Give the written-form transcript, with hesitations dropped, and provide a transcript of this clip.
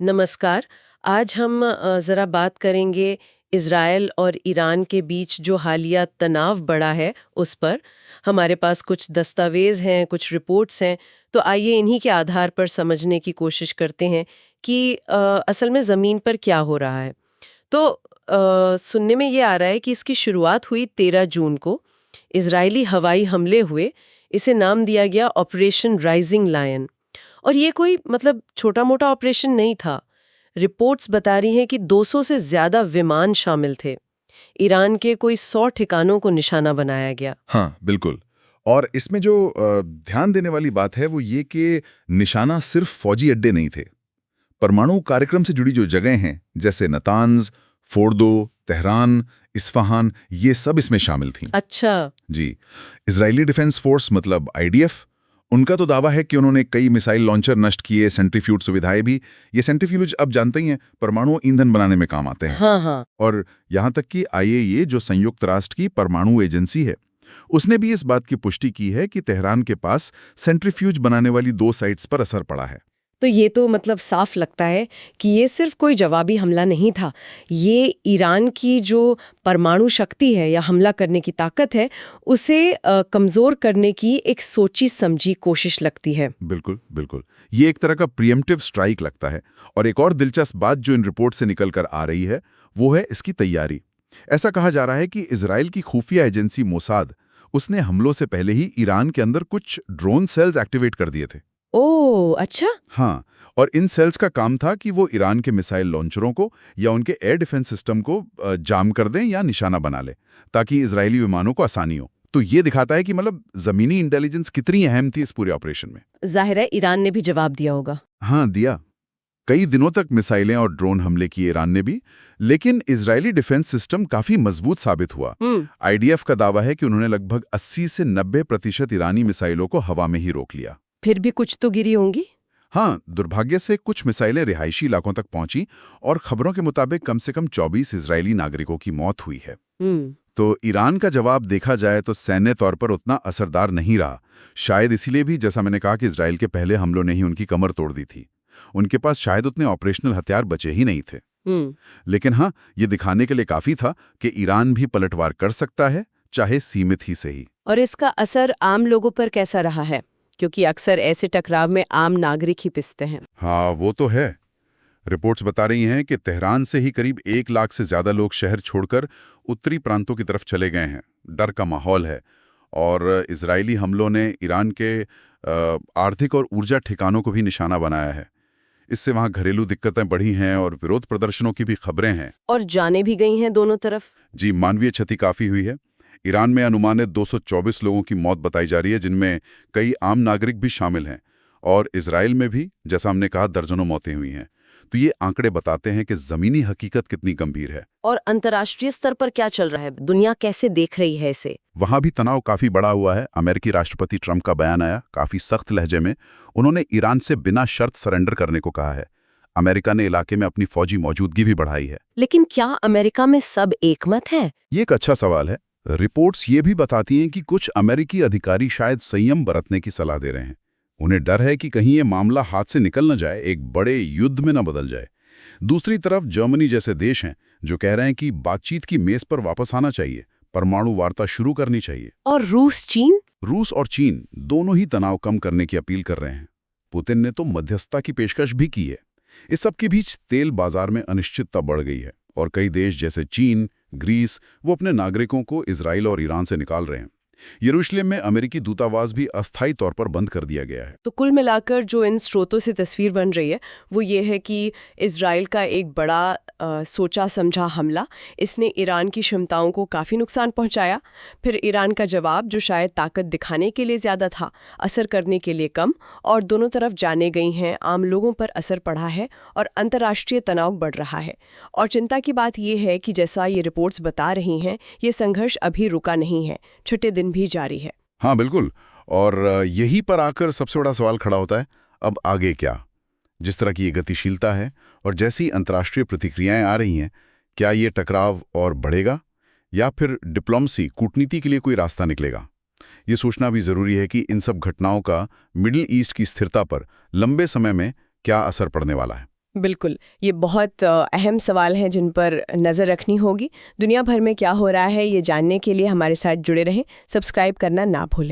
नमस्कार। आज हम ज़रा बात करेंगे इज़राइल और ईरान के बीच जो हालिया तनाव बढ़ा है उस पर। हमारे पास कुछ दस्तावेज़ हैं, कुछ रिपोर्ट्स हैं, तो आइए इन्हीं के आधार पर समझने की कोशिश करते हैं कि असल में ज़मीन पर क्या हो रहा है। तो सुनने में ये आ रहा है कि इसकी शुरुआत हुई 13 जून को, इज़राइली हवाई हमले हुए, इसे नाम दिया गया ऑपरेशन राइजिंग लायन। और ये कोई मतलब छोटा-मोटा ऑपरेशन नहीं था। रिपोर्ट्स बता रही हैं कि 200 से ज़्यादा विमान शामिल थे। ईरान के कोई 100 ठिकानों को निशाना बनाया गया। हाँ, बिल्कुल। और इसमें जो ध्यान देने वाली बात है वो ये कि निशाना सिर्फ फौजी अड्डे नहीं थे। परमाणु कार्यक्रम से जुड़ी जो जगह हैं, जैसे नतान्ज, फोर्दो, तेहरान, इस्फहान, ये सब इसमें शामिल थीं। अच्छा। जी। इजरायली डिफेंस फोर्स मतलब आईडीएफ, उनका तो दावा है कि उन्होंने कई मिसाइल लॉन्चर नष्ट किए, सेंट्रीफ्यूज सुविधाएं भी। ये सेंट्रीफ्यूज अब जानते ही हैं, परमाणु ईंधन बनाने में काम आते हैं। हाँ, हाँ। और यहाँ तक कि आईएईए, जो संयुक्त राष्ट्र की परमाणु एजेंसी है, उसने भी इस बात की पुष्टि की है कि तेहरान के पास सेंट्रीफ्यूज बनाने वाली 2 साइट्स पर असर पड़ा है। तो ये तो मतलब साफ लगता है कि ये सिर्फ कोई जवाबी हमला नहीं था। ये ईरान की जो परमाणु शक्ति है या हमला करने की ताकत है, उसे कमज़ोर करने की एक सोची समझी कोशिश लगती है। बिल्कुल, बिल्कुल। ये एक तरह का प्रीएम्प्टिव स्ट्राइक लगता है। और एक और दिलचस्प बात जो इन रिपोर्ट से निकल कर आ रही है, वो है इसकी तैयारी। ऐसा कहा जा रहा है कि इजराइल की खुफिया एजेंसी मोसाद, उसने हमलों से पहले ही ईरान के अंदर कुछ ड्रोन सेल्स एक्टिवेट कर दिए थे। ओह! अच्छा। हाँ, और इन सेल्स का काम था कि वो ईरान के मिसाइल लॉन्चरों को या उनके एयर डिफेंस सिस्टम को जाम कर दें या निशाना बना लें, ताकि इजरायली विमानों को आसानी हो। तो ये दिखाता है कि मतलब जमीनी इंटेलिजेंस कितनी अहम थी इस पूरे ऑपरेशन में। ज़ाहिर है ईरान ने भी जवाब दिया होगा। हाँ, दिया। कई दिनों तक मिसाइलें और ड्रोन हमले किए ईरान ने भी, लेकिन इजरायली डिफेंस सिस्टम काफी मजबूत साबित हुआ। हुँ। आईडीएफ का दावा है कि उन्होंने लगभग 80 से 90% ईरानी मिसाइलों को हवा में ही रोक लिया। फिर भी कुछ तो गिरी होंगी? हाँ, दुर्भाग्य से कुछ मिसाइलें रिहायशी इलाकों तक पहुंची और खबरों के मुताबिक कम से कम 24 इजरायली नागरिकों की मौत हुई है। हुँ। तो ईरान का जवाब देखा जाए तो सैन्य तौर पर उतना असरदार नहीं रहा। शायद इसीलिए भी, जैसा मैंने कहा, कि इजराइल के पहले हमलों ने ही उनकी कमर तोड़ दी थी। उनके पास शायद उतने ऑपरेशनल हथियार बचे ही नहीं थे। हुँ। लेकिन हाँ, ये दिखाने के लिए काफी था कि ईरान भी पलटवार कर सकता है, चाहे सीमित ही सही। और इसका असर आम लोगों पर कैसा रहा है? क्योंकि अक्सर ऐसे टकराव में आम नागरिक ही पिसते हैं। हाँ, वो तो है। रिपोर्ट्स बता रही हैं कि तेहरान से ही करीब 1 लाख से ज्यादा लोग शहर छोड़कर उत्तरी प्रांतों की तरफ चले गए हैं। डर का माहौल है। और इजरायली हमलों ने ईरान के आर्थिक और ऊर्जा ठिकानों को भी निशाना बनाया है। इससे वहां घरेलू दिक्कतें बढ़ी हैं और विरोध प्रदर्शनों की भी खबरें हैं। और जाने भी गई हैं दोनों तरफ। जी, मानवीय क्षति काफी हुई है। ईरान में अनुमानित 224 लोगों की मौत बताई जा रही है, जिनमें कई आम नागरिक भी शामिल हैं। और इजराइल में भी, जैसा हमने कहा, दर्जनों मौतें हुई हैं। तो ये आंकड़े बताते हैं कि जमीनी हकीकत कितनी गंभीर है। और अंतर्राष्ट्रीय स्तर पर क्या चल रहा है? दुनिया कैसे देख रही है इसे? वहां भी तनाव काफी बड़ा हुआ है। अमेरिकी राष्ट्रपति ट्रंप का बयान आया काफी सख्त लहजे में। उन्होंने ईरान से बिना शर्त सरेंडर करने को कहा है। अमेरिका ने इलाके में अपनी फौजी मौजूदगी भी बढ़ाई है। लेकिन क्या अमेरिका में सब एकमत हैं? ये एक अच्छा सवाल है। रिपोर्ट्स ये भी बताती हैं कि कुछ अमेरिकी अधिकारी शायद संयम बरतने की सलाह दे रहे हैं। उन्हें डर है कि कहीं ये मामला हाथ से निकल न जाए, एक बड़े युद्ध में न बदल जाए। दूसरी तरफ जर्मनी जैसे देश हैं जो कह रहे हैं कि बातचीत की मेज पर वापस आना चाहिए, परमाणु वार्ता शुरू करनी चाहिए। और रूस, चीन? रूस और चीन दोनों ही तनाव कम करने की अपील कर रहे हैं। पुतिन ने तो मध्यस्थता की पेशकश भी की है। इस सब के बीच तेल बाजार में अनिश्चितता बढ़ गई है और कई देश जैसे चीन, ग्रीस, वो अपने नागरिकों को इजराइल और ईरान से निकाल रहे हैं। यरूशलेम में अमेरिकी दूतावास भी अस्थायी तौर पर बंद कर दिया गया है। तो कुल मिलाकर जो इन स्रोतों से तस्वीर बन रही है वो ये है कि इजराइल का एक बड़ा सोचा समझा हमला, इसने ईरान की क्षमताओं को काफ़ी नुकसान पहुंचाया। फिर ईरान का जवाब, जो शायद ताकत दिखाने के लिए ज़्यादा था, असर करने के लिए कम। और दोनों तरफ जाने गई हैं, आम लोगों पर असर पड़ा है और अंतर्राष्ट्रीय तनाव बढ़ रहा है। और चिंता की बात यह है कि जैसा ये रिपोर्ट्स बता रही हैं, ये संघर्ष अभी रुका नहीं है, छठे दिन भी जारी है। हाँ, बिल्कुल। और यहीं पर आकर सबसे बड़ा सवाल खड़ा होता है, अब आगे क्या? जिस तरह की ये गतिशीलता है और जैसी अंतर्राष्ट्रीय प्रतिक्रियाएं आ रही हैं, क्या ये टकराव और बढ़ेगा या फिर डिप्लोमेसी, कूटनीति के लिए कोई रास्ता निकलेगा? ये सोचना भी जरूरी है कि इन सब घटनाओं का मिडिल ईस्ट की स्थिरता पर लंबे समय में क्या असर पड़ने वाला है। बिल्कुल, ये बहुत अहम सवाल हैं जिन पर नज़र रखनी होगी। दुनिया भर में क्या हो रहा है ये जानने के लिए हमारे साथ जुड़े रहें, सब्सक्राइब करना ना भूलें।